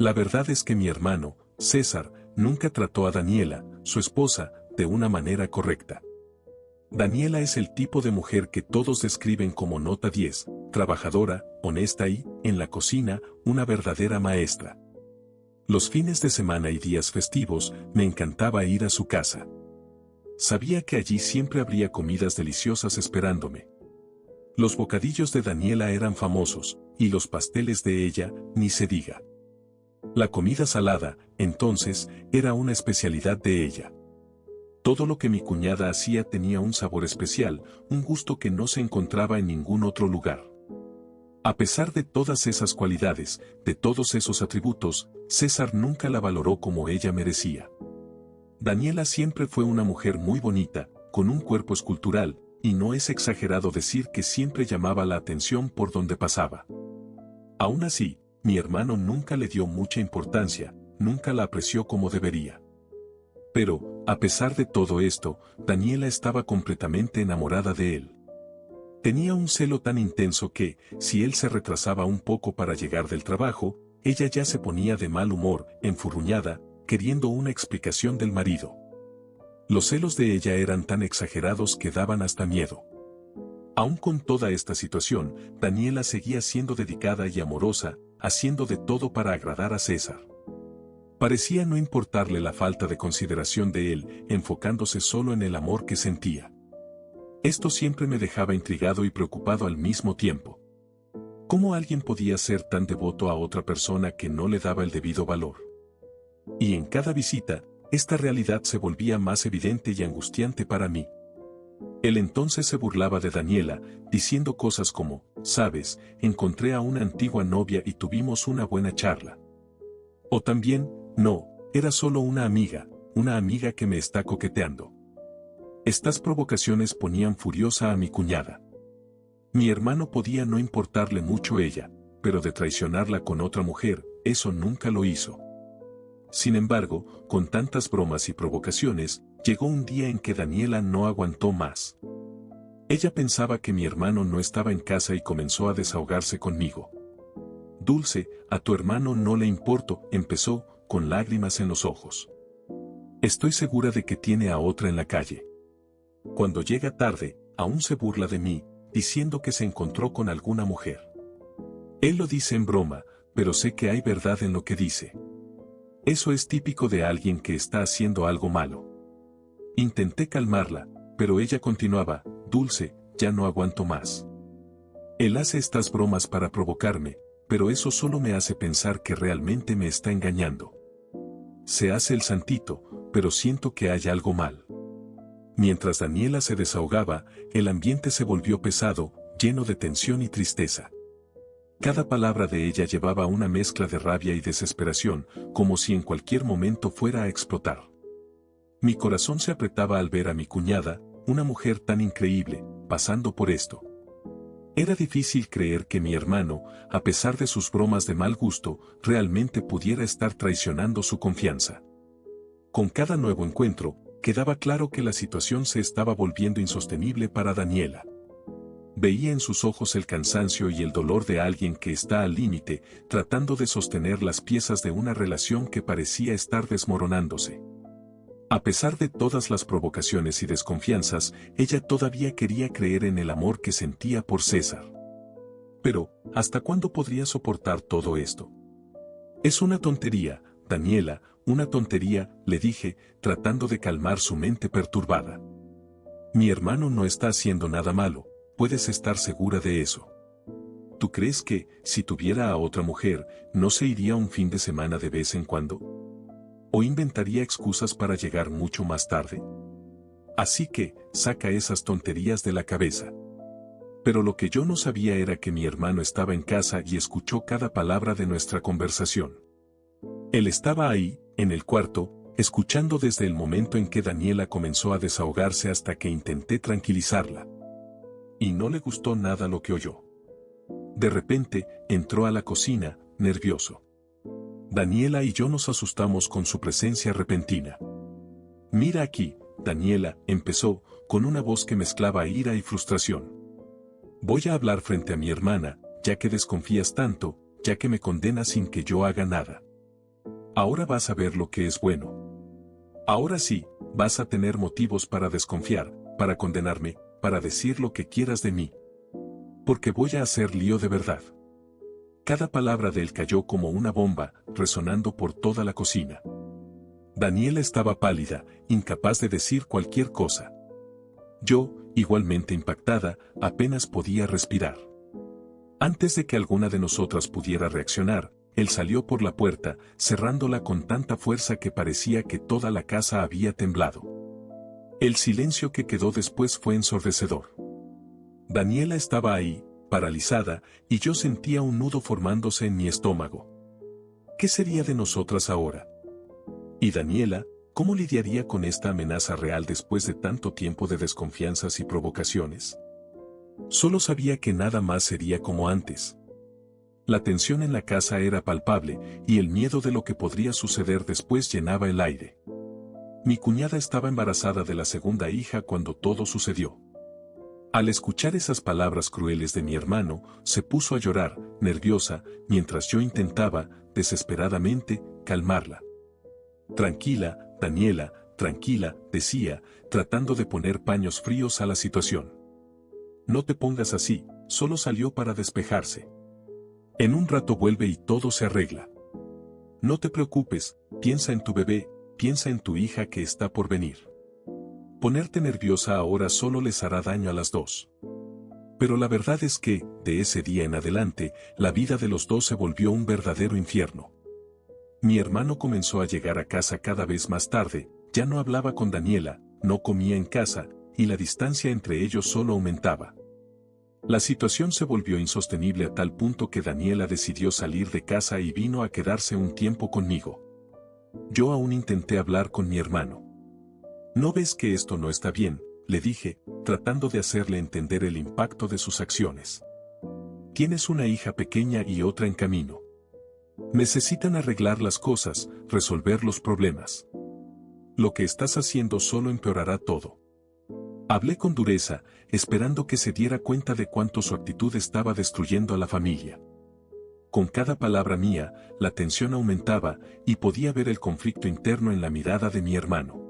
La verdad es que mi hermano, César, nunca trató a Daniela, su esposa, de una manera correcta. Daniela es el tipo de mujer que todos describen como nota 10, trabajadora, honesta y, en la cocina, una verdadera maestra. Los fines de semana y días festivos, me encantaba ir a su casa. Sabía que allí siempre habría comidas deliciosas esperándome. Los bocadillos de Daniela eran famosos, y los pasteles de ella, ni se diga. La comida salada, entonces, era una especialidad de ella. Todo lo que mi cuñada hacía tenía un sabor especial, un gusto que no se encontraba en ningún otro lugar. A pesar de todas esas cualidades, de todos esos atributos, César nunca la valoró como ella merecía. Daniela siempre fue una mujer muy bonita, con un cuerpo escultural, y no es exagerado decir que siempre llamaba la atención por donde pasaba. Aún así, mi hermano nunca le dio mucha importancia, nunca la apreció como debería. Pero, a pesar de todo esto, Daniela estaba completamente enamorada de él. Tenía un celo tan intenso que, si él se retrasaba un poco para llegar del trabajo, ella ya se ponía de mal humor, enfurruñada, queriendo una explicación del marido. Los celos de ella eran tan exagerados que daban hasta miedo. Aún con toda esta situación, Daniela seguía siendo dedicada y amorosa, haciendo de todo para agradar a César. Parecía no importarle la falta de consideración de él, enfocándose solo en el amor que sentía. Esto siempre me dejaba intrigado y preocupado al mismo tiempo. ¿Cómo alguien podía ser tan devoto a otra persona que no le daba el debido valor? Y en cada visita, esta realidad se volvía más evidente y angustiante para mí. Él entonces se burlaba de Daniela, diciendo cosas como, «Sabes, encontré a una antigua novia y tuvimos una buena charla». O también, «No, era solo una amiga que me está coqueteando». Estas provocaciones ponían furiosa a mi cuñada. Mi hermano podía no importarle mucho ella, pero de traicionarla con otra mujer, eso nunca lo hizo. Sin embargo, con tantas bromas y provocaciones, llegó un día en que Daniela no aguantó más. Ella pensaba que mi hermano no estaba en casa y comenzó a desahogarse conmigo. «Dulce, a tu hermano no le importo», empezó, con lágrimas en los ojos. «Estoy segura de que tiene a otra en la calle. Cuando llega tarde, aún se burla de mí, diciendo que se encontró con alguna mujer. Él lo dice en broma, pero sé que hay verdad en lo que dice. Eso es típico de alguien que está haciendo algo malo». Intenté calmarla, pero ella continuaba, «Dulce, ya no aguanto más. Él hace estas bromas para provocarme, pero eso solo me hace pensar que realmente me está engañando. Se hace el santito, pero siento que hay algo mal». Mientras Daniela se desahogaba, el ambiente se volvió pesado, lleno de tensión y tristeza. Cada palabra de ella llevaba una mezcla de rabia y desesperación, como si en cualquier momento fuera a explotar. Mi corazón se apretaba al ver a mi cuñada, una mujer tan increíble, pasando por esto. Era difícil creer que mi hermano, a pesar de sus bromas de mal gusto, realmente pudiera estar traicionando su confianza. Con cada nuevo encuentro, quedaba claro que la situación se estaba volviendo insostenible para Daniela. Veía en sus ojos el cansancio y el dolor de alguien que está al límite, tratando de sostener las piezas de una relación que parecía estar desmoronándose. A pesar de todas las provocaciones y desconfianzas, ella todavía quería creer en el amor que sentía por César. Pero, ¿hasta cuándo podría soportar todo esto? «Es una tontería, Daniela, una tontería», le dije, tratando de calmar su mente perturbada. «Mi hermano no está haciendo nada malo, puedes estar segura de eso. ¿Tú crees que, si tuviera a otra mujer, no se iría un fin de semana de vez en cuando? ¿O inventaría excusas para llegar mucho más tarde? Así que, saca esas tonterías de la cabeza». Pero lo que yo no sabía era que mi hermano estaba en casa y escuchó cada palabra de nuestra conversación. Él estaba ahí, en el cuarto, escuchando desde el momento en que Daniela comenzó a desahogarse hasta que intenté tranquilizarla. Y no le gustó nada lo que oyó. De repente, entró a la cocina, nervioso. Daniela y yo nos asustamos con su presencia repentina. «Mira aquí, Daniela», empezó, con una voz que mezclaba ira y frustración. «Voy a hablar frente a mi hermana, ya que desconfías tanto, ya que me condenas sin que yo haga nada. Ahora vas a ver lo que es bueno. Ahora sí, vas a tener motivos para desconfiar, para condenarme, para decir lo que quieras de mí. Porque voy a hacer lío de verdad. Cada palabra de él cayó como una bomba, resonando por toda la cocina. Daniela estaba pálida, incapaz de decir cualquier cosa. Yo, igualmente impactada, apenas podía respirar. Antes de que alguna de nosotras pudiera reaccionar, él salió por la puerta, cerrándola con tanta fuerza que parecía que toda la casa había temblado. El silencio que quedó después fue ensordecedor. Daniela estaba ahí, paralizada, y yo sentía un nudo formándose en mi estómago. ¿Qué sería de nosotras ahora? Y Daniela, ¿cómo lidiaría con esta amenaza real después de tanto tiempo de desconfianzas y provocaciones? Solo sabía que nada más sería como antes. La tensión en la casa era palpable, y el miedo de lo que podría suceder después llenaba el aire. Mi cuñada estaba embarazada de la segunda hija cuando todo sucedió. Al escuchar esas palabras crueles de mi hermano, se puso a llorar, nerviosa, mientras yo intentaba, desesperadamente, calmarla. Tranquila, Daniela, tranquila, decía, tratando de poner paños fríos a la situación. No te pongas así, solo salió para despejarse. En un rato vuelve y todo se arregla. No te preocupes, piensa en tu bebé, piensa en tu hija que está por venir. Ponerte nerviosa ahora solo les hará daño a las dos. Pero la verdad es que, de ese día en adelante, la vida de los dos se volvió un verdadero infierno. Mi hermano comenzó a llegar a casa cada vez más tarde, ya no hablaba con Daniela, no comía en casa, y la distancia entre ellos solo aumentaba. La situación se volvió insostenible a tal punto que Daniela decidió salir de casa y vino a quedarse un tiempo conmigo. Yo aún intenté hablar con mi hermano. ¿No ves que esto no está bien?, le dije, tratando de hacerle entender el impacto de sus acciones. Tienes una hija pequeña y otra en camino. Necesitan arreglar las cosas, resolver los problemas. Lo que estás haciendo solo empeorará todo. Hablé con dureza, esperando que se diera cuenta de cuánto su actitud estaba destruyendo a la familia. Con cada palabra mía, la tensión aumentaba, y podía ver el conflicto interno en la mirada de mi hermano.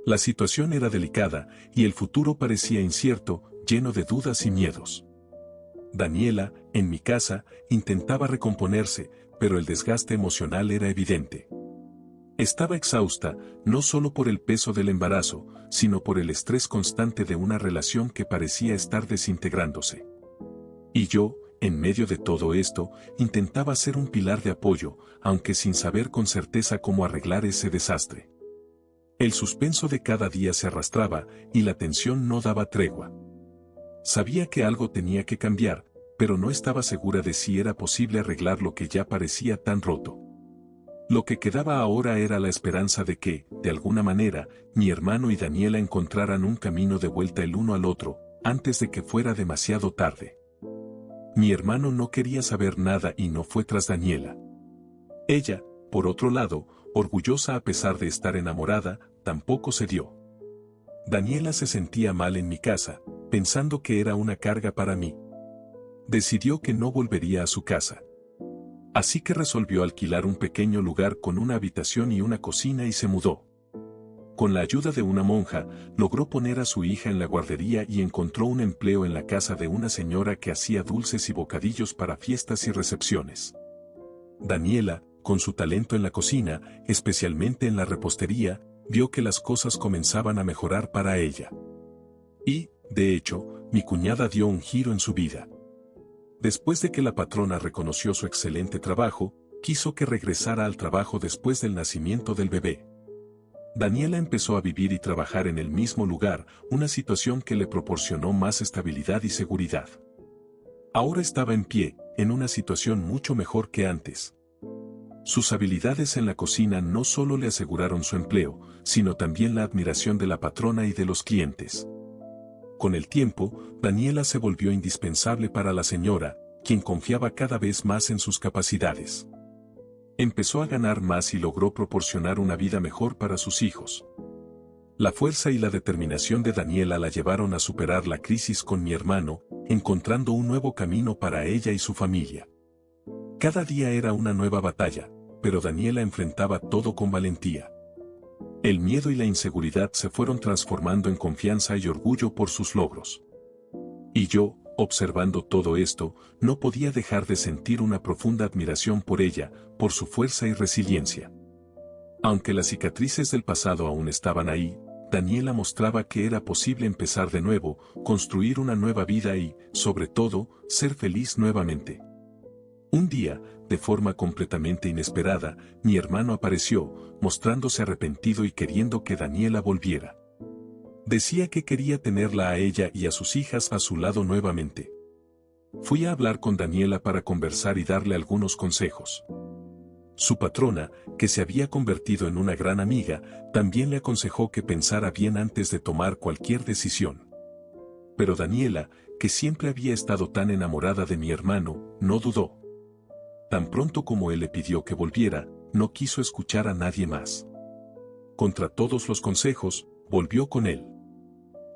La situación era delicada, y el futuro parecía incierto, lleno de dudas y miedos. Daniela, en mi casa, intentaba recomponerse, pero el desgaste emocional era evidente. Estaba exhausta, no solo por el peso del embarazo, sino por el estrés constante de una relación que parecía estar desintegrándose. Y yo, en medio de todo esto, intentaba ser un pilar de apoyo, aunque sin saber con certeza cómo arreglar ese desastre. El suspenso de cada día se arrastraba, y la tensión no daba tregua. Sabía que algo tenía que cambiar, pero no estaba segura de si era posible arreglar lo que ya parecía tan roto. Lo que quedaba ahora era la esperanza de que, de alguna manera, mi hermano y Daniela encontraran un camino de vuelta el uno al otro, antes de que fuera demasiado tarde. Mi hermano no quería saber nada y no fue tras Daniela. Ella, por otro lado, orgullosa a pesar de estar enamorada, tampoco cedió. Daniela se sentía mal en mi casa, pensando que era una carga para mí. Decidió que no volvería a su casa. Así que resolvió alquilar un pequeño lugar con una habitación y una cocina y se mudó. Con la ayuda de una monja, logró poner a su hija en la guardería y encontró un empleo en la casa de una señora que hacía dulces y bocadillos para fiestas y recepciones. Daniela, con su talento en la cocina, especialmente en la repostería, vio que las cosas comenzaban a mejorar para ella. Y, de hecho, mi cuñada dio un giro en su vida. Después de que la patrona reconoció su excelente trabajo, quiso que regresara al trabajo después del nacimiento del bebé. Daniela empezó a vivir y trabajar en el mismo lugar, una situación que le proporcionó más estabilidad y seguridad. Ahora estaba en pie, en una situación mucho mejor que antes. Sus habilidades en la cocina no solo le aseguraron su empleo, sino también la admiración de la patrona y de los clientes. Con el tiempo, Daniela se volvió indispensable para la señora, quien confiaba cada vez más en sus capacidades. Empezó a ganar más y logró proporcionar una vida mejor para sus hijos. La fuerza y la determinación de Daniela la llevaron a superar la crisis con mi hermano, encontrando un nuevo camino para ella y su familia. Cada día era una nueva batalla, pero Daniela enfrentaba todo con valentía. El miedo y la inseguridad se fueron transformando en confianza y orgullo por sus logros. Y yo, observando todo esto, no podía dejar de sentir una profunda admiración por ella, por su fuerza y resiliencia. Aunque las cicatrices del pasado aún estaban ahí, Daniela mostraba que era posible empezar de nuevo, construir una nueva vida y, sobre todo, ser feliz nuevamente. Un día, de forma completamente inesperada, mi hermano apareció, mostrándose arrepentido y queriendo que Daniela volviera. Decía que quería tenerla a ella y a sus hijas a su lado nuevamente. Fui a hablar con Daniela para conversar y darle algunos consejos. Su patrona, que se había convertido en una gran amiga, también le aconsejó que pensara bien antes de tomar cualquier decisión. Pero Daniela, que siempre había estado tan enamorada de mi hermano, no dudó. Tan pronto como él le pidió que volviera, no quiso escuchar a nadie más. Contra todos los consejos, volvió con él.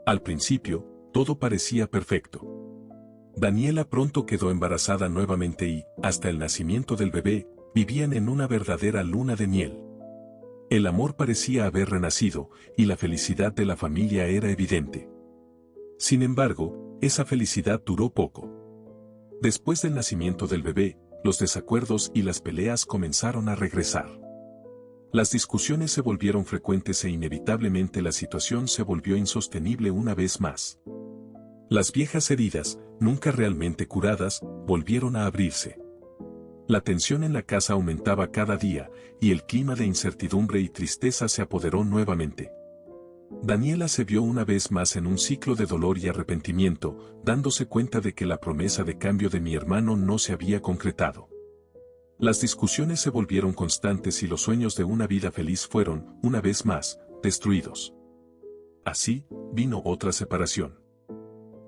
Al principio, todo parecía perfecto. Daniela pronto quedó embarazada nuevamente y, hasta el nacimiento del bebé, vivían en una verdadera luna de miel. El amor parecía haber renacido, y la felicidad de la familia era evidente. Sin embargo, esa felicidad duró poco. Después del nacimiento del bebé, los desacuerdos y las peleas comenzaron a regresar. Las discusiones se volvieron frecuentes e inevitablemente la situación se volvió insostenible una vez más. Las viejas heridas, nunca realmente curadas, volvieron a abrirse. La tensión en la casa aumentaba cada día, y el clima de incertidumbre y tristeza se apoderó nuevamente. Daniela se vio una vez más en un ciclo de dolor y arrepentimiento, dándose cuenta de que la promesa de cambio de mi hermano no se había concretado. Las discusiones se volvieron constantes y los sueños de una vida feliz fueron, una vez más, destruidos. Así, vino otra separación.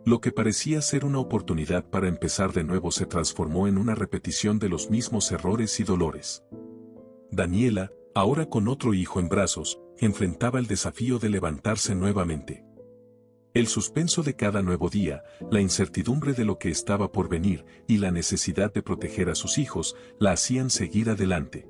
Lo que parecía ser una oportunidad para empezar de nuevo se transformó en una repetición de los mismos errores y dolores. Daniela, ahora con otro hijo en brazos, enfrentaba el desafío de levantarse nuevamente. El suspenso de cada nuevo día, la incertidumbre de lo que estaba por venir y la necesidad de proteger a sus hijos la hacían seguir adelante.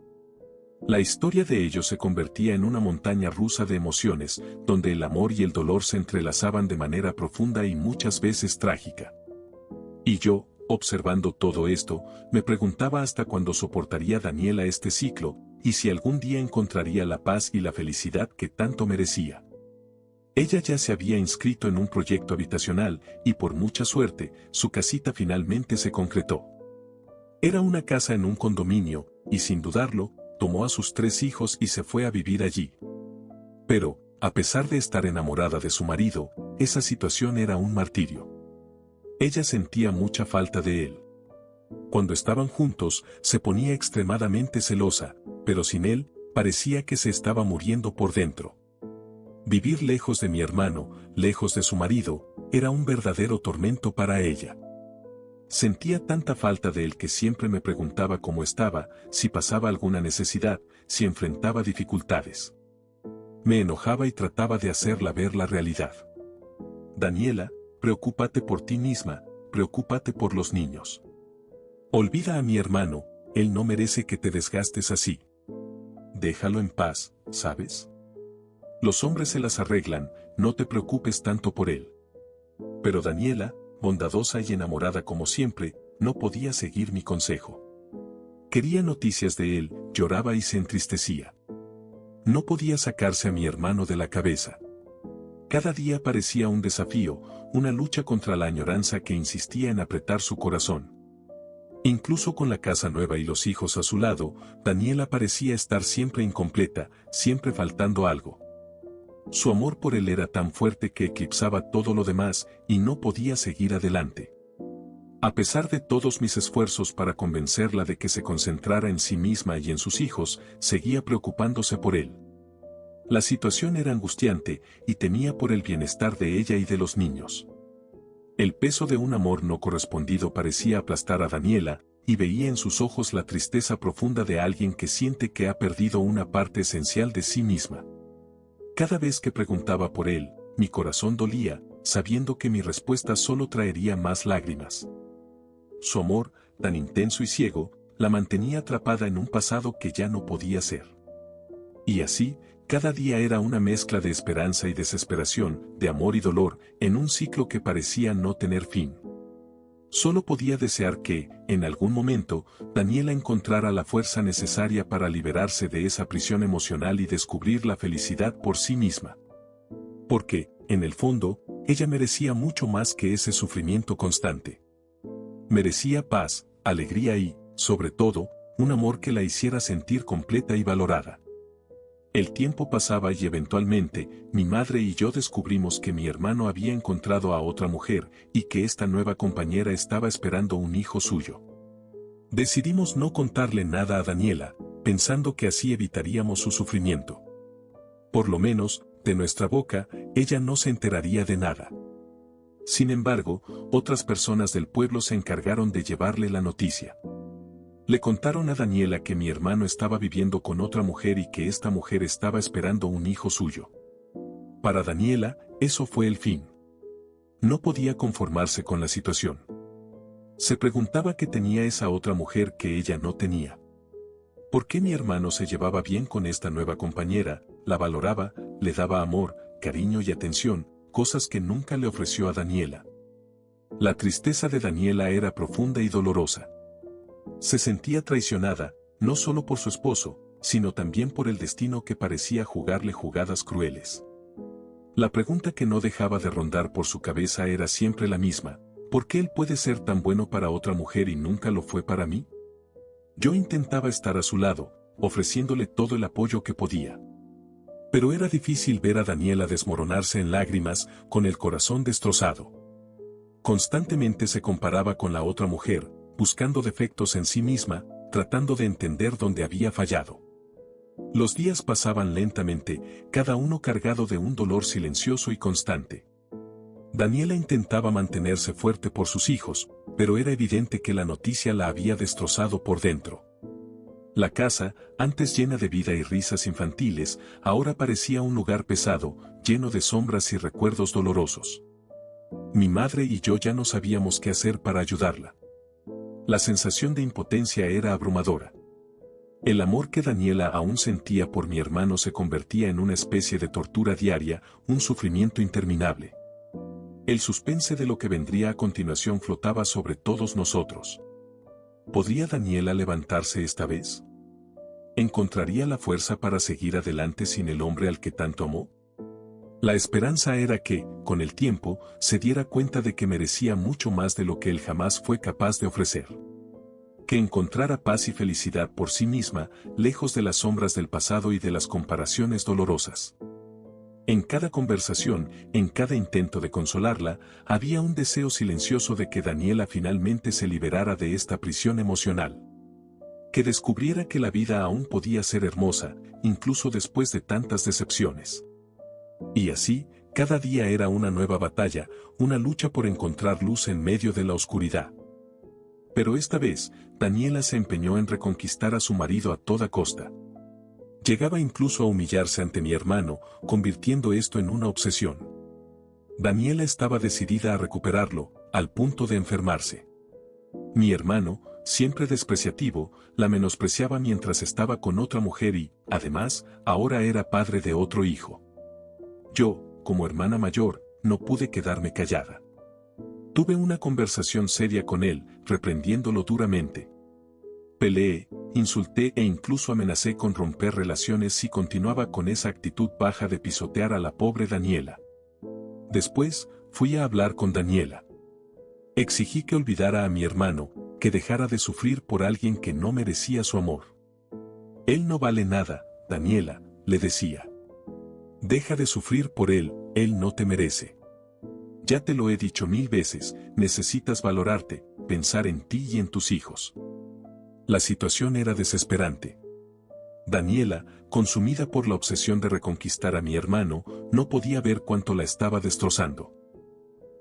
La historia de ellos se convertía en una montaña rusa de emociones, donde el amor y el dolor se entrelazaban de manera profunda y muchas veces trágica. Y yo, observando todo esto, me preguntaba hasta cuándo soportaría Daniela este ciclo, y si algún día encontraría la paz y la felicidad que tanto merecía. Ella ya se había inscrito en un proyecto habitacional, y por mucha suerte, su casita finalmente se concretó. Era una casa en un condominio, y sin dudarlo, tomó a sus 3 hijos y se fue a vivir allí. Pero, a pesar de estar enamorada de su marido, esa situación era un martirio. Ella sentía mucha falta de él. Cuando estaban juntos, se ponía extremadamente celosa, pero sin él, parecía que se estaba muriendo por dentro. Vivir lejos de mi hermano, lejos de su marido, era un verdadero tormento para ella. Sentía tanta falta de él que siempre me preguntaba cómo estaba, si pasaba alguna necesidad, si enfrentaba dificultades. Me enojaba y trataba de hacerla ver la realidad. Daniela, preocúpate por ti misma, preocúpate por los niños. Olvida a mi hermano, él no merece que te desgastes así. Déjalo en paz, ¿sabes? Los hombres se las arreglan, no te preocupes tanto por él. Pero Daniela, bondadosa y enamorada como siempre, no podía seguir mi consejo. Quería noticias de él, lloraba y se entristecía. No podía sacarse a mi hermano de la cabeza. Cada día parecía un desafío, una lucha contra la añoranza que insistía en apretar su corazón. Incluso con la casa nueva y los hijos a su lado, Daniela parecía estar siempre incompleta, siempre faltando algo. Su amor por él era tan fuerte que eclipsaba todo lo demás y no podía seguir adelante. A pesar de todos mis esfuerzos para convencerla de que se concentrara en sí misma y en sus hijos, seguía preocupándose por él. La situación era angustiante y temía por el bienestar de ella y de los niños. El peso de un amor no correspondido parecía aplastar a Daniela, y veía en sus ojos la tristeza profunda de alguien que siente que ha perdido una parte esencial de sí misma. Cada vez que preguntaba por él, mi corazón dolía, sabiendo que mi respuesta solo traería más lágrimas. Su amor, tan intenso y ciego, la mantenía atrapada en un pasado que ya no podía ser. Y así, cada día era una mezcla de esperanza y desesperación, de amor y dolor, en un ciclo que parecía no tener fin. Solo podía desear que, en algún momento, Daniela encontrara la fuerza necesaria para liberarse de esa prisión emocional y descubrir la felicidad por sí misma. Porque, en el fondo, ella merecía mucho más que ese sufrimiento constante. Merecía paz, alegría y, sobre todo, un amor que la hiciera sentir completa y valorada. El tiempo pasaba y eventualmente, mi madre y yo descubrimos que mi hermano había encontrado a otra mujer y que esta nueva compañera estaba esperando un hijo suyo. Decidimos no contarle nada a Daniela, pensando que así evitaríamos su sufrimiento. Por lo menos, de nuestra boca, ella no se enteraría de nada. Sin embargo, otras personas del pueblo se encargaron de llevarle la noticia. Le contaron a Daniela que mi hermano estaba viviendo con otra mujer y que esta mujer estaba esperando un hijo suyo. Para Daniela, eso fue el fin. No podía conformarse con la situación. Se preguntaba qué tenía esa otra mujer que ella no tenía. ¿Por qué mi hermano se llevaba bien con esta nueva compañera, la valoraba, le daba amor, cariño y atención, cosas que nunca le ofreció a Daniela? La tristeza de Daniela era profunda y dolorosa. Se sentía traicionada, no solo por su esposo, sino también por el destino que parecía jugarle jugadas crueles. La pregunta que no dejaba de rondar por su cabeza era siempre la misma: ¿por qué él puede ser tan bueno para otra mujer y nunca lo fue para mí? Yo intentaba estar a su lado, ofreciéndole todo el apoyo que podía. Pero era difícil ver a Daniela desmoronarse en lágrimas, con el corazón destrozado. Constantemente se comparaba con la otra mujer, buscando defectos en sí misma, tratando de entender dónde había fallado. Los días pasaban lentamente, cada uno cargado de un dolor silencioso y constante. Daniela intentaba mantenerse fuerte por sus hijos, pero era evidente que la noticia la había destrozado por dentro. La casa, antes llena de vida y risas infantiles, ahora parecía un lugar pesado, lleno de sombras y recuerdos dolorosos. Mi madre y yo ya no sabíamos qué hacer para ayudarla. La sensación de impotencia era abrumadora. El amor que Daniela aún sentía por mi hermano se convertía en una especie de tortura diaria, un sufrimiento interminable. El suspense de lo que vendría a continuación flotaba sobre todos nosotros. ¿Podría Daniela levantarse esta vez? ¿Encontraría la fuerza para seguir adelante sin el hombre al que tanto amó? La esperanza era que, con el tiempo, se diera cuenta de que merecía mucho más de lo que él jamás fue capaz de ofrecer. Que encontrara paz y felicidad por sí misma, lejos de las sombras del pasado y de las comparaciones dolorosas. En cada conversación, en cada intento de consolarla, había un deseo silencioso de que Daniela finalmente se liberara de esta prisión emocional. Que descubriera que la vida aún podía ser hermosa, incluso después de tantas decepciones. Y así, cada día era una nueva batalla, una lucha por encontrar luz en medio de la oscuridad. Pero esta vez, Daniela se empeñó en reconquistar a su marido a toda costa. Llegaba incluso a humillarse ante mi hermano, convirtiendo esto en una obsesión. Daniela estaba decidida a recuperarlo, al punto de enfermarse. Mi hermano, siempre despreciativo, la menospreciaba mientras estaba con otra mujer y, además, ahora era padre de otro hijo. Yo, como hermana mayor, no pude quedarme callada. Tuve una conversación seria con él, reprendiéndolo duramente. Peleé, insulté e incluso amenacé con romper relaciones si continuaba con esa actitud baja de pisotear a la pobre Daniela. Después, fui a hablar con Daniela. Exigí que olvidara a mi hermano, que dejara de sufrir por alguien que no merecía su amor. Él no vale nada, Daniela, le decía. Deja de sufrir por él no te merece. Ya te lo he dicho 1000 veces, necesitas valorarte, pensar en ti y en tus hijos. La situación era desesperante. Daniela, consumida por la obsesión de reconquistar a mi hermano, no podía ver cuánto la estaba destrozando.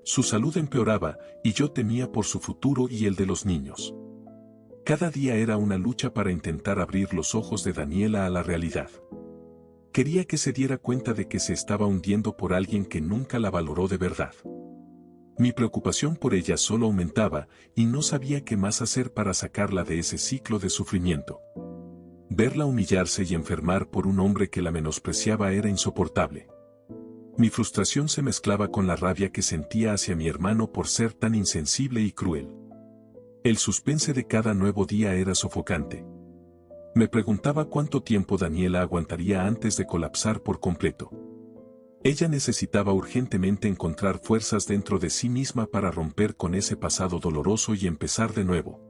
Su salud empeoraba, y yo temía por su futuro y el de los niños. Cada día era una lucha para intentar abrir los ojos de Daniela a la realidad. Quería que se diera cuenta de que se estaba hundiendo por alguien que nunca la valoró de verdad. Mi preocupación por ella solo aumentaba y no sabía qué más hacer para sacarla de ese ciclo de sufrimiento. Verla humillarse y enfermar por un hombre que la menospreciaba era insoportable. Mi frustración se mezclaba con la rabia que sentía hacia mi hermano por ser tan insensible y cruel. El suspense de cada nuevo día era sofocante. Me preguntaba cuánto tiempo Daniela aguantaría antes de colapsar por completo. Ella necesitaba urgentemente encontrar fuerzas dentro de sí misma para romper con ese pasado doloroso y empezar de nuevo.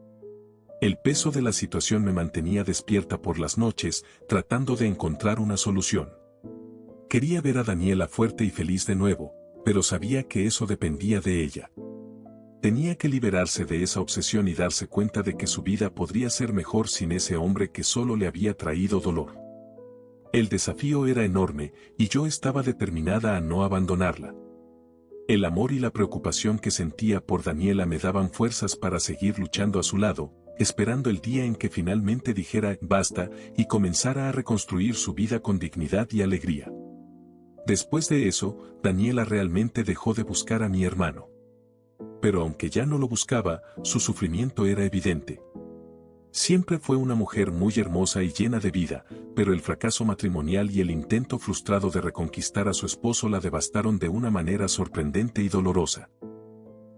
El peso de la situación me mantenía despierta por las noches, tratando de encontrar una solución. Quería ver a Daniela fuerte y feliz de nuevo, pero sabía que eso dependía de ella. Tenía que liberarse de esa obsesión y darse cuenta de que su vida podría ser mejor sin ese hombre que solo le había traído dolor. El desafío era enorme, y yo estaba determinada a no abandonarla. El amor y la preocupación que sentía por Daniela me daban fuerzas para seguir luchando a su lado, esperando el día en que finalmente dijera basta y comenzara a reconstruir su vida con dignidad y alegría. Después de eso, Daniela realmente dejó de buscar a mi hermano. Pero aunque ya no lo buscaba, su sufrimiento era evidente. Siempre fue una mujer muy hermosa y llena de vida, pero el fracaso matrimonial y el intento frustrado de reconquistar a su esposo la devastaron de una manera sorprendente y dolorosa.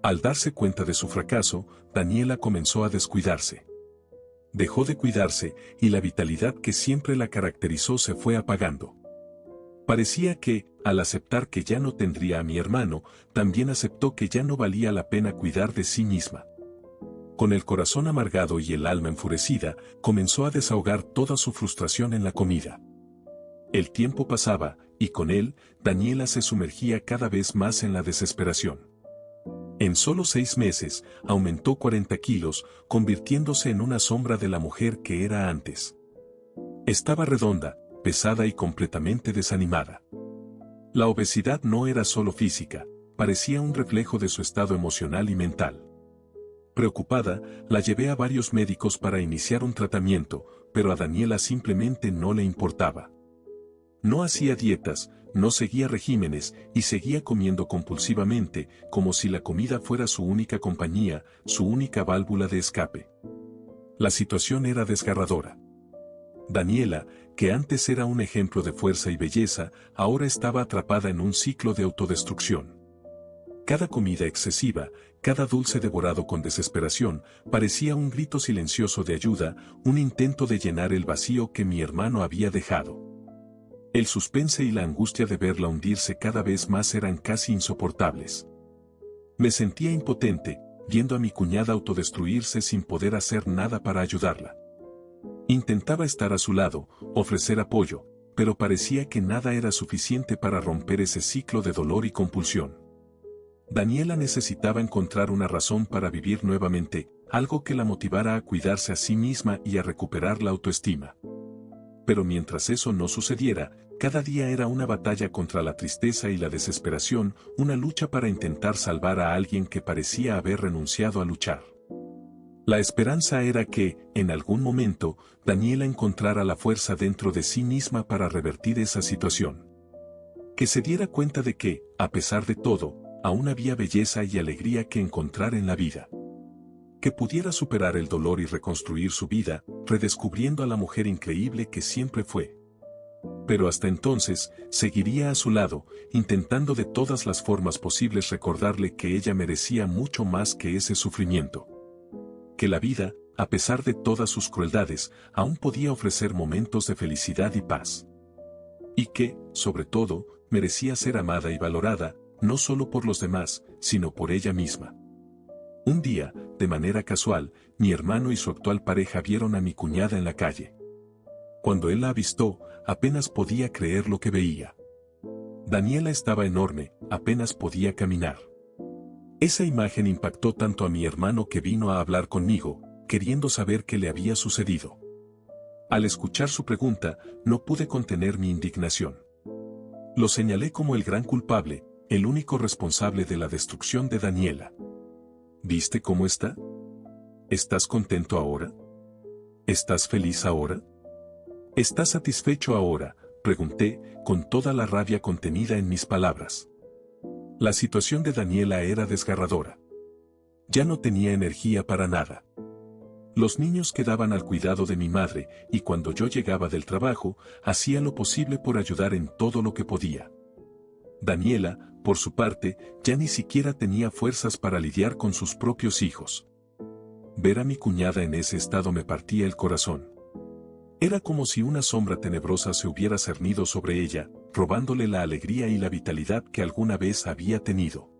Al darse cuenta de su fracaso, Daniela comenzó a descuidarse. Dejó de cuidarse y la vitalidad que siempre la caracterizó se fue apagando. Parecía que, al aceptar que ya no tendría a mi hermano, también aceptó que ya no valía la pena cuidar de sí misma. Con el corazón amargado y el alma enfurecida, comenzó a desahogar toda su frustración en la comida. El tiempo pasaba, y con él, Daniela se sumergía cada vez más en la desesperación. En solo 6 meses, aumentó 40 kilos, convirtiéndose en una sombra de la mujer que era antes. Estaba redonda, pesada y completamente desanimada. La obesidad no era solo física, parecía un reflejo de su estado emocional y mental. Preocupada, la llevé a varios médicos para iniciar un tratamiento, pero a Daniela simplemente no le importaba. No hacía dietas, no seguía regímenes y seguía comiendo compulsivamente, como si la comida fuera su única compañía, su única válvula de escape. La situación era desgarradora. Daniela, que antes era un ejemplo de fuerza y belleza, ahora estaba atrapada en un ciclo de autodestrucción. Cada comida excesiva, cada dulce devorado con desesperación, parecía un grito silencioso de ayuda, un intento de llenar el vacío que mi hermano había dejado. El suspense y la angustia de verla hundirse cada vez más eran casi insoportables. Me sentía impotente, viendo a mi cuñada autodestruirse sin poder hacer nada para ayudarla. Intentaba estar a su lado, ofrecer apoyo, pero parecía que nada era suficiente para romper ese ciclo de dolor y compulsión. Daniela necesitaba encontrar una razón para vivir nuevamente, algo que la motivara a cuidarse a sí misma y a recuperar la autoestima. Pero mientras eso no sucediera, cada día era una batalla contra la tristeza y la desesperación, una lucha para intentar salvar a alguien que parecía haber renunciado a luchar. La esperanza era que, en algún momento, Daniela encontrara la fuerza dentro de sí misma para revertir esa situación. Que se diera cuenta de que, a pesar de todo, aún había belleza y alegría que encontrar en la vida. Que pudiera superar el dolor y reconstruir su vida, redescubriendo a la mujer increíble que siempre fue. Pero hasta entonces, seguiría a su lado, intentando de todas las formas posibles recordarle que ella merecía mucho más que ese sufrimiento. Que la vida, a pesar de todas sus crueldades, aún podía ofrecer momentos de felicidad y paz. Y que, sobre todo, merecía ser amada y valorada, no solo por los demás, sino por ella misma. Un día, de manera casual, mi hermano y su actual pareja vieron a mi cuñada en la calle. Cuando él la avistó, apenas podía creer lo que veía. Daniela estaba enorme, apenas podía caminar. Esa imagen impactó tanto a mi hermano que vino a hablar conmigo, queriendo saber qué le había sucedido. Al escuchar su pregunta, no pude contener mi indignación. Lo señalé como el gran culpable, el único responsable de la destrucción de Daniela. ¿Viste cómo está? ¿Estás contento ahora? ¿Estás feliz ahora? ¿Estás satisfecho ahora?, pregunté, con toda la rabia contenida en mis palabras. La situación de Daniela era desgarradora. Ya no tenía energía para nada. Los niños quedaban al cuidado de mi madre, y cuando yo llegaba del trabajo, hacía lo posible por ayudar en todo lo que podía. Daniela, por su parte, ya ni siquiera tenía fuerzas para lidiar con sus propios hijos. Ver a mi cuñada en ese estado me partía el corazón. Era como si una sombra tenebrosa se hubiera cernido sobre ella, robándole la alegría y la vitalidad que alguna vez había tenido.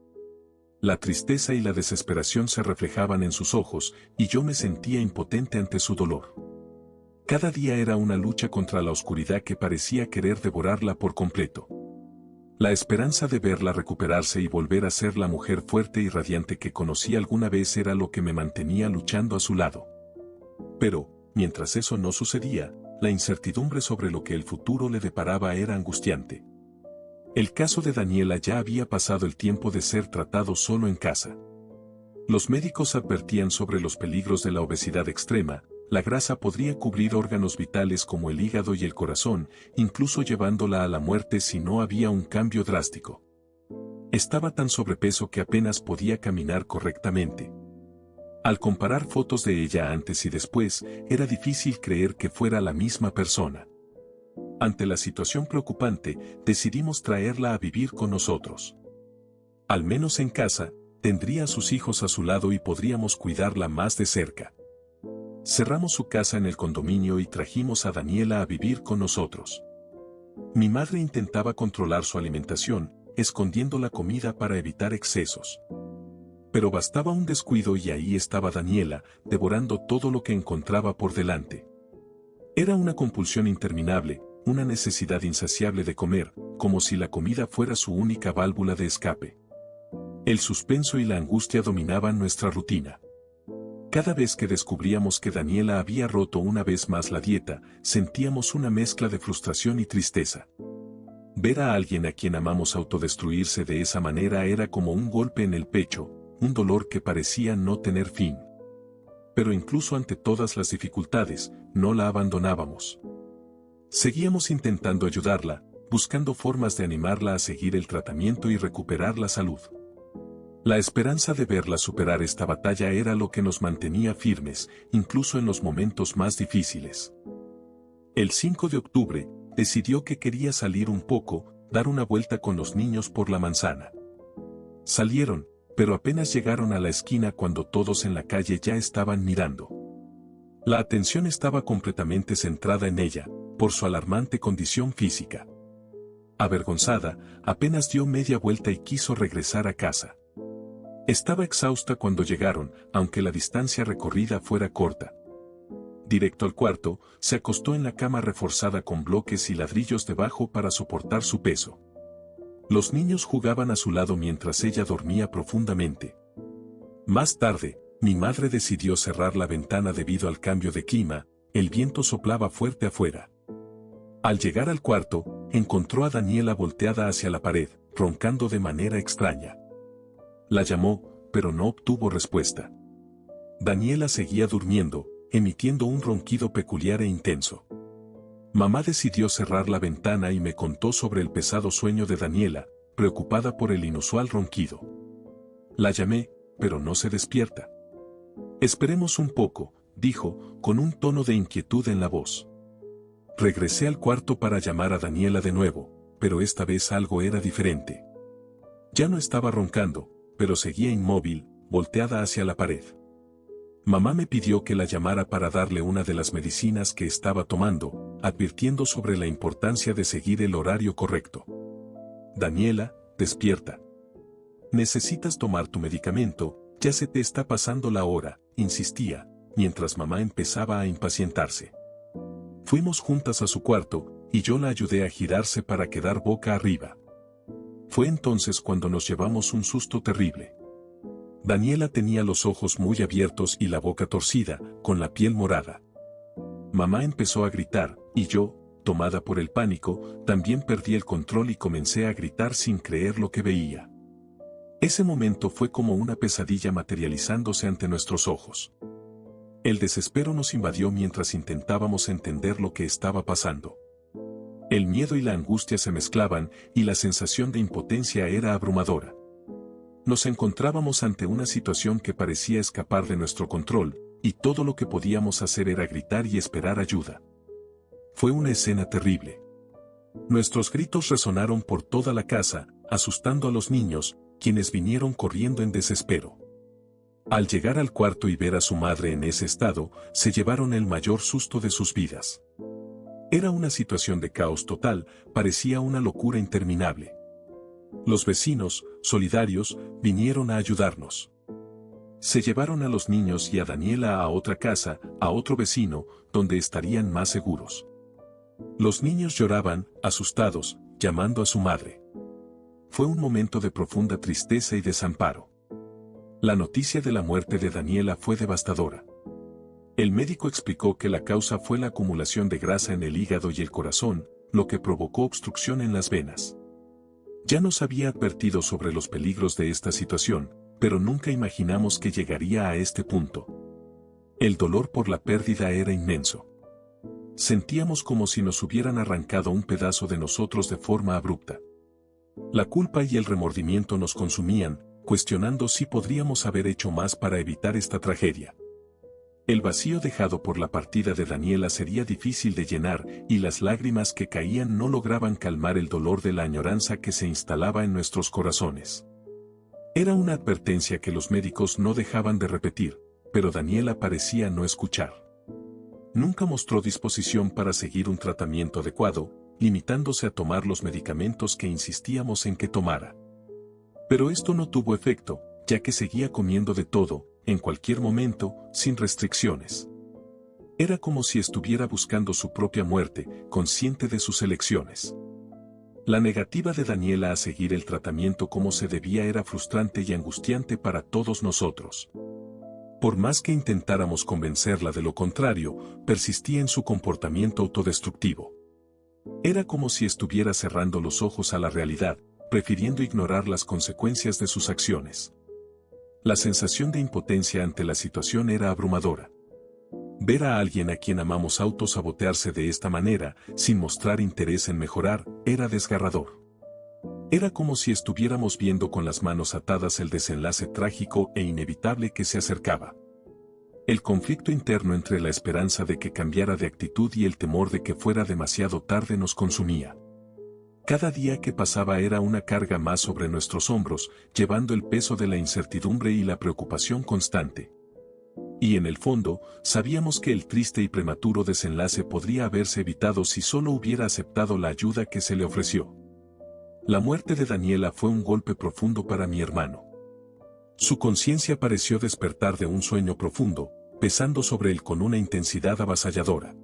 La tristeza y la desesperación se reflejaban en sus ojos, y yo me sentía impotente ante su dolor. Cada día era una lucha contra la oscuridad que parecía querer devorarla por completo. La esperanza de verla recuperarse y volver a ser la mujer fuerte y radiante que conocí alguna vez era lo que me mantenía luchando a su lado. Pero, mientras eso no sucedía, la incertidumbre sobre lo que el futuro le deparaba era angustiante. El caso de Daniela ya había pasado el tiempo de ser tratado solo en casa. Los médicos advertían sobre los peligros de la obesidad extrema. La grasa podría cubrir órganos vitales como el hígado y el corazón, incluso llevándola a la muerte si no había un cambio drástico. Estaba tan sobrepeso que apenas podía caminar correctamente. Al comparar fotos de ella antes y después, era difícil creer que fuera la misma persona. Ante la situación preocupante, decidimos traerla a vivir con nosotros. Al menos en casa, tendría a sus hijos a su lado y podríamos cuidarla más de cerca. Cerramos su casa en el condominio y trajimos a Daniela a vivir con nosotros. Mi madre intentaba controlar su alimentación, escondiendo la comida para evitar excesos. Pero bastaba un descuido y ahí estaba Daniela, devorando todo lo que encontraba por delante. Era una compulsión interminable, una necesidad insaciable de comer, como si la comida fuera su única válvula de escape. El suspenso y la angustia dominaban nuestra rutina. Cada vez que descubríamos que Daniela había roto una vez más la dieta, sentíamos una mezcla de frustración y tristeza. Ver a alguien a quien amamos autodestruirse de esa manera era como un golpe en el pecho, un dolor que parecía no tener fin. Pero incluso ante todas las dificultades, no la abandonábamos. Seguíamos intentando ayudarla, buscando formas de animarla a seguir el tratamiento y recuperar la salud. La esperanza de verla superar esta batalla era lo que nos mantenía firmes, incluso en los momentos más difíciles. El 5 de octubre, decidió que quería salir un poco, dar una vuelta con los niños por la manzana. Salieron, pero apenas llegaron a la esquina cuando todos en la calle ya estaban mirando. La atención estaba completamente centrada en ella, por su alarmante condición física. Avergonzada, apenas dio media vuelta y quiso regresar a casa. Estaba exhausta cuando llegaron, aunque la distancia recorrida fuera corta. Directo al cuarto, se acostó en la cama reforzada con bloques y ladrillos debajo para soportar su peso. Los niños jugaban a su lado mientras ella dormía profundamente. Más tarde, mi madre decidió cerrar la ventana debido al cambio de clima, el viento soplaba fuerte afuera. Al llegar al cuarto, encontró a Daniela volteada hacia la pared, roncando de manera extraña. La llamó, pero no obtuvo respuesta. Daniela seguía durmiendo, emitiendo un ronquido peculiar e intenso. Mamá decidió cerrar la ventana y me contó sobre el pesado sueño de Daniela, preocupada por el inusual ronquido. La llamé, pero no se despierta. Esperemos un poco, dijo, con un tono de inquietud en la voz. Regresé al cuarto para llamar a Daniela de nuevo, pero esta vez algo era diferente. Ya no estaba roncando, pero seguía inmóvil, volteada hacia la pared. Mamá me pidió que la llamara para darle una de las medicinas que estaba tomando, advirtiendo sobre la importancia de seguir el horario correcto. Daniela, despierta. Necesitas tomar tu medicamento, ya se te está pasando la hora, insistía, mientras mamá empezaba a impacientarse. Fuimos juntas a su cuarto, y yo la ayudé a girarse para quedar boca arriba. Fue entonces cuando nos llevamos un susto terrible. Daniela tenía los ojos muy abiertos y la boca torcida, con la piel morada. Mamá empezó a gritar, y yo, tomada por el pánico, también perdí el control y comencé a gritar sin creer lo que veía. Ese momento fue como una pesadilla materializándose ante nuestros ojos. El desespero nos invadió mientras intentábamos entender lo que estaba pasando. El miedo y la angustia se mezclaban, y la sensación de impotencia era abrumadora. Nos encontrábamos ante una situación que parecía escapar de nuestro control, y todo lo que podíamos hacer era gritar y esperar ayuda. Fue una escena terrible. Nuestros gritos resonaron por toda la casa, asustando a los niños, quienes vinieron corriendo en desespero. Al llegar al cuarto y ver a su madre en ese estado, se llevaron el mayor susto de sus vidas. Era una situación de caos total, parecía una locura interminable. Los vecinos, solidarios, vinieron a ayudarnos. Se llevaron a los niños y a Daniela a otra casa, a otro vecino, donde estarían más seguros. Los niños lloraban, asustados, llamando a su madre. Fue un momento de profunda tristeza y desamparo. La noticia de la muerte de Daniela fue devastadora. El médico explicó que la causa fue la acumulación de grasa en el hígado y el corazón, lo que provocó obstrucción en las venas. Ya nos había advertido sobre los peligros de esta situación, pero nunca imaginamos que llegaría a este punto. El dolor por la pérdida era inmenso. Sentíamos como si nos hubieran arrancado un pedazo de nosotros de forma abrupta. La culpa y el remordimiento nos consumían, cuestionando si podríamos haber hecho más para evitar esta tragedia. El vacío dejado por la partida de Daniela sería difícil de llenar y las lágrimas que caían no lograban calmar el dolor de la añoranza que se instalaba en nuestros corazones. Era una advertencia que los médicos no dejaban de repetir, pero Daniela parecía no escuchar. Nunca mostró disposición para seguir un tratamiento adecuado, limitándose a tomar los medicamentos que insistíamos en que tomara. Pero esto no tuvo efecto, ya que seguía comiendo de todo, en cualquier momento, sin restricciones. Era como si estuviera buscando su propia muerte, consciente de sus elecciones. La negativa de Daniela a seguir el tratamiento como se debía era frustrante y angustiante para todos nosotros. Por más que intentáramos convencerla de lo contrario, persistía en su comportamiento autodestructivo. Era como si estuviera cerrando los ojos a la realidad, prefiriendo ignorar las consecuencias de sus acciones. La sensación de impotencia ante la situación era abrumadora. Ver a alguien a quien amamos autosabotearse de esta manera, sin mostrar interés en mejorar, era desgarrador. Era como si estuviéramos viendo con las manos atadas el desenlace trágico e inevitable que se acercaba. El conflicto interno entre la esperanza de que cambiara de actitud y el temor de que fuera demasiado tarde nos consumía. Cada día que pasaba era una carga más sobre nuestros hombros, llevando el peso de la incertidumbre y la preocupación constante. Y en el fondo, sabíamos que el triste y prematuro desenlace podría haberse evitado si solo hubiera aceptado la ayuda que se le ofreció. La muerte de Daniela fue un golpe profundo para mi hermano. Su conciencia pareció despertar de un sueño profundo, pesando sobre él con una intensidad avasalladora.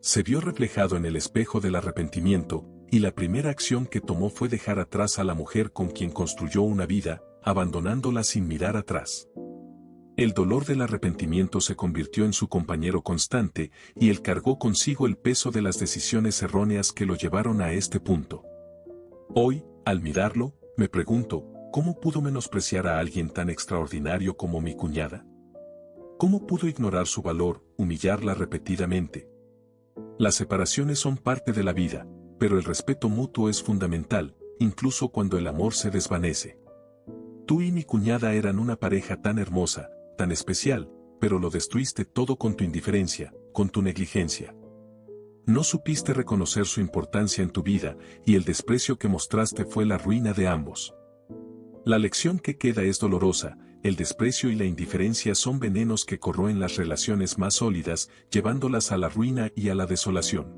Se vio reflejado en el espejo del arrepentimiento, y la primera acción que tomó fue dejar atrás a la mujer con quien construyó una vida, abandonándola sin mirar atrás. El dolor del arrepentimiento se convirtió en su compañero constante, y él cargó consigo el peso de las decisiones erróneas que lo llevaron a este punto. Hoy, al mirarlo, me pregunto, ¿cómo pudo menospreciar a alguien tan extraordinario como mi cuñada? ¿Cómo pudo ignorar su valor, humillarla repetidamente? Las separaciones son parte de la vida, pero el respeto mutuo es fundamental, incluso cuando el amor se desvanece. Tú y mi cuñada eran una pareja tan hermosa, tan especial, pero lo destruiste todo con tu indiferencia, con tu negligencia. No supiste reconocer su importancia en tu vida, y el desprecio que mostraste fue la ruina de ambos. La lección que queda es dolorosa, el desprecio y la indiferencia son venenos que corroen las relaciones más sólidas, llevándolas a la ruina y a la desolación.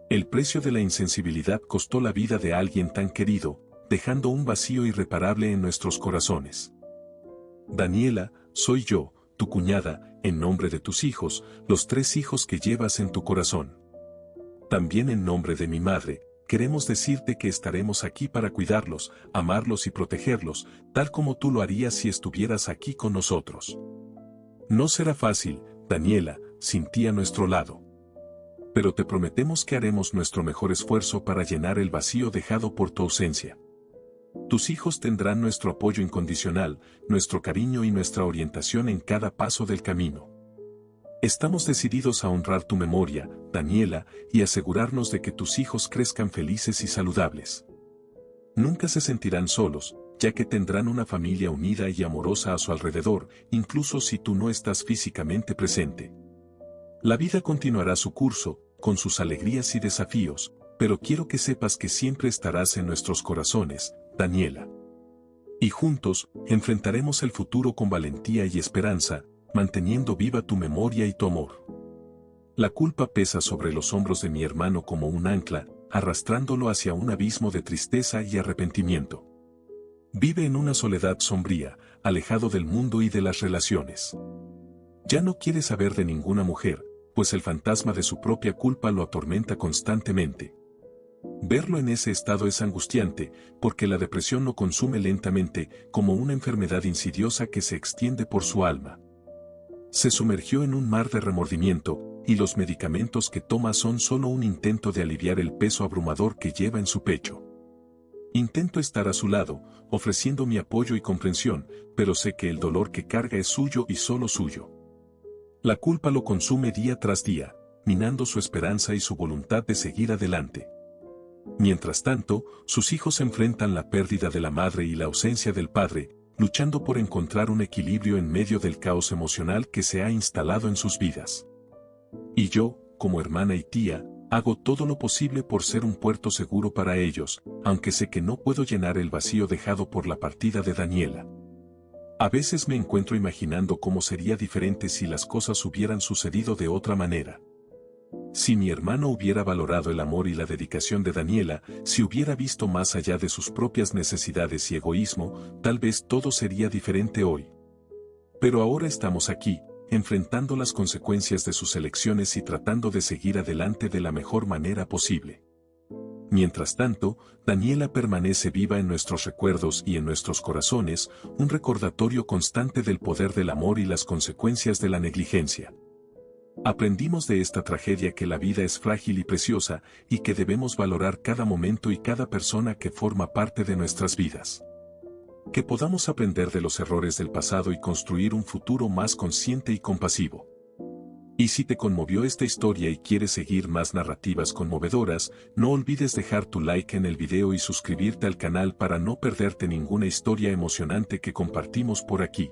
El precio de la insensibilidad costó la vida de alguien tan querido, dejando un vacío irreparable en nuestros corazones. Daniela, soy yo, tu cuñada, en nombre de tus hijos, los 3 hijos que llevas en tu corazón. También en nombre de mi madre, queremos decirte que estaremos aquí para cuidarlos, amarlos y protegerlos, tal como tú lo harías si estuvieras aquí con nosotros. No será fácil, Daniela, sin ti a nuestro lado. Pero te prometemos que haremos nuestro mejor esfuerzo para llenar el vacío dejado por tu ausencia. Tus hijos tendrán nuestro apoyo incondicional, nuestro cariño y nuestra orientación en cada paso del camino. Estamos decididos a honrar tu memoria, Daniela, y asegurarnos de que tus hijos crezcan felices y saludables. Nunca se sentirán solos, ya que tendrán una familia unida y amorosa a su alrededor, incluso si tú no estás físicamente presente. La vida continuará su curso, con sus alegrías y desafíos, pero quiero que sepas que siempre estarás en nuestros corazones, Daniela. Y juntos, enfrentaremos el futuro con valentía y esperanza, manteniendo viva tu memoria y tu amor. La culpa pesa sobre los hombros de mi hermano como un ancla, arrastrándolo hacia un abismo de tristeza y arrepentimiento. Vive en una soledad sombría, alejado del mundo y de las relaciones. Ya no quiere saber de ninguna mujer, pues el fantasma de su propia culpa lo atormenta constantemente. Verlo en ese estado es angustiante, porque la depresión lo consume lentamente, como una enfermedad insidiosa que se extiende por su alma. Se sumergió en un mar de remordimiento, y los medicamentos que toma son solo un intento de aliviar el peso abrumador que lleva en su pecho. Intento estar a su lado, ofreciendo mi apoyo y comprensión, pero sé que el dolor que carga es suyo y solo suyo. La culpa lo consume día tras día, minando su esperanza y su voluntad de seguir adelante. Mientras tanto, sus hijos enfrentan la pérdida de la madre y la ausencia del padre, luchando por encontrar un equilibrio en medio del caos emocional que se ha instalado en sus vidas. Y yo, como hermana y tía, hago todo lo posible por ser un puerto seguro para ellos, aunque sé que no puedo llenar el vacío dejado por la partida de Daniela. A veces me encuentro imaginando cómo sería diferente si las cosas hubieran sucedido de otra manera. Si mi hermano hubiera valorado el amor y la dedicación de Daniela, si hubiera visto más allá de sus propias necesidades y egoísmo, tal vez todo sería diferente hoy. Pero ahora estamos aquí, enfrentando las consecuencias de sus elecciones y tratando de seguir adelante de la mejor manera posible. Mientras tanto, Daniela permanece viva en nuestros recuerdos y en nuestros corazones, un recordatorio constante del poder del amor y las consecuencias de la negligencia. Aprendimos de esta tragedia que la vida es frágil y preciosa, y que debemos valorar cada momento y cada persona que forma parte de nuestras vidas. Que podamos aprender de los errores del pasado y construir un futuro más consciente y compasivo. Y si te conmovió esta historia y quieres seguir más narrativas conmovedoras, no olvides dejar tu like en el video y suscribirte al canal para no perderte ninguna historia emocionante que compartimos por aquí.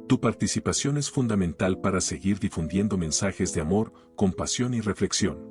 Tu participación es fundamental para seguir difundiendo mensajes de amor, compasión y reflexión.